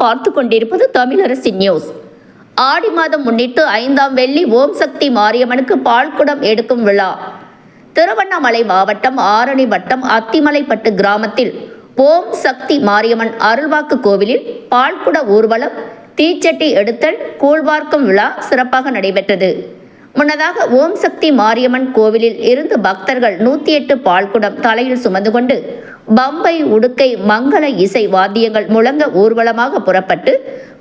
பார்த்து கொண்டிருப்பது தமிழரசி நியூஸ். ஆடி மாதம் முன்னிட்டு 5ஆம் வெள்ளி ஓம் சக்தி மாரியம்மனுக்கு பால்குடம் எடுக்கும் விழா. திருவண்ணாமலை மாவட்டம் ஆரணி வட்டம் அத்திமலைப்பட்டு கிராமத்தில் ஓம் சக்தி மாரியம்மன் அருள்வாக்கு கோவிலில் பால்குட ஊர்வலம், தீச்சட்டி எடுத்தல், கூழ்வார்க்கும் விழா சிறப்பாக நடைபெற்றது. முன்னதாக ஓம் சக்தி மாரியம்மன் கோவிலில் இருந்து பக்தர்கள் 108 பால்குடம் தலையில் சுமந்து கொண்டு பம்பை, உடுக்கை, மங்கள இசை வாத்தியங்கள் முழங்க ஊர்வலமாக புறப்பட்டு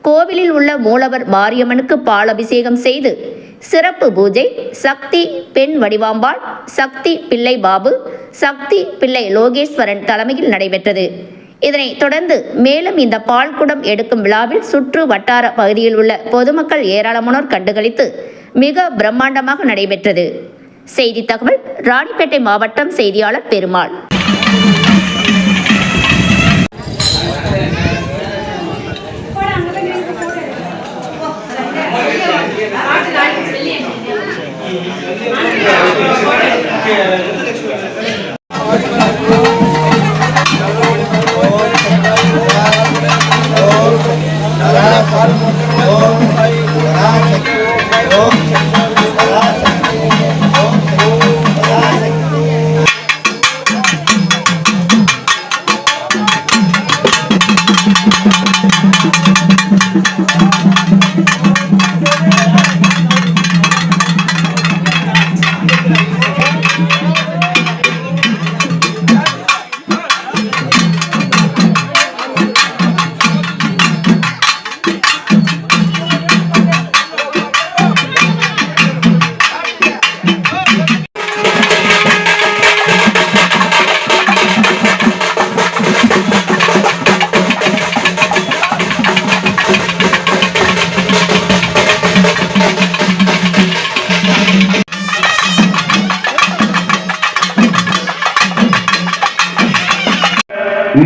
கோவிலில் உள்ள மூலவர் மாரியம்மனுக்கு பால் அபிஷேகம் செய்து சிறப்பு பூஜை சக்தி பெண் வடிவாம்பாள், சக்தி பிள்ளை பாபு, சக்தி பிள்ளை லோகேஸ்வரன் தலைமையில் நடைபெற்றது. இதனைத் தொடர்ந்து மேலும் இந்த பால்குடம் எடுக்கும் விழாவில் சுற்று வட்டார பகுதியில் உள்ள பொதுமக்கள் ஏராளமானோர் கண்டுகளித்து மிக பிரம்மாண்டமாக நடைபெற்றது. செய்தி தகவல் ராணிப்பேட்டை மாவட்டம் செய்தியாளர் பெருமாள்.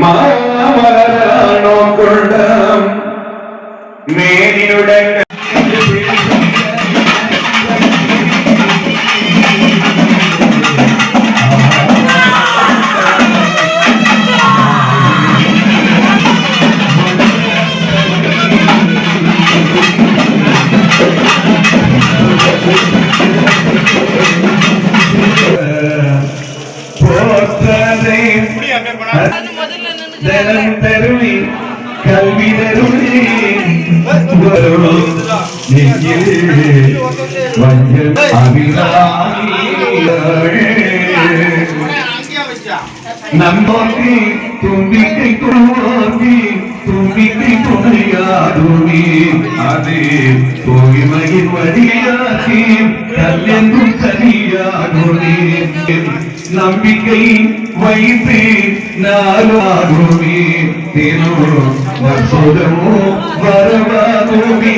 மாமலரானோ கொண்டம் மேனியுடன் தனம் தருவி கல்வி தருவி நம்போக்கி தும்பிக்கை துணோக்கி தும்பிக்கை துணையாடுவி அதே தூய்மையின் வழியாக்கி கல்லெங்கும் சரியாடுவி நம்பிக்கை வைத்து நாளாகுவி தினோ நற்புதமோ வரவாகுவி.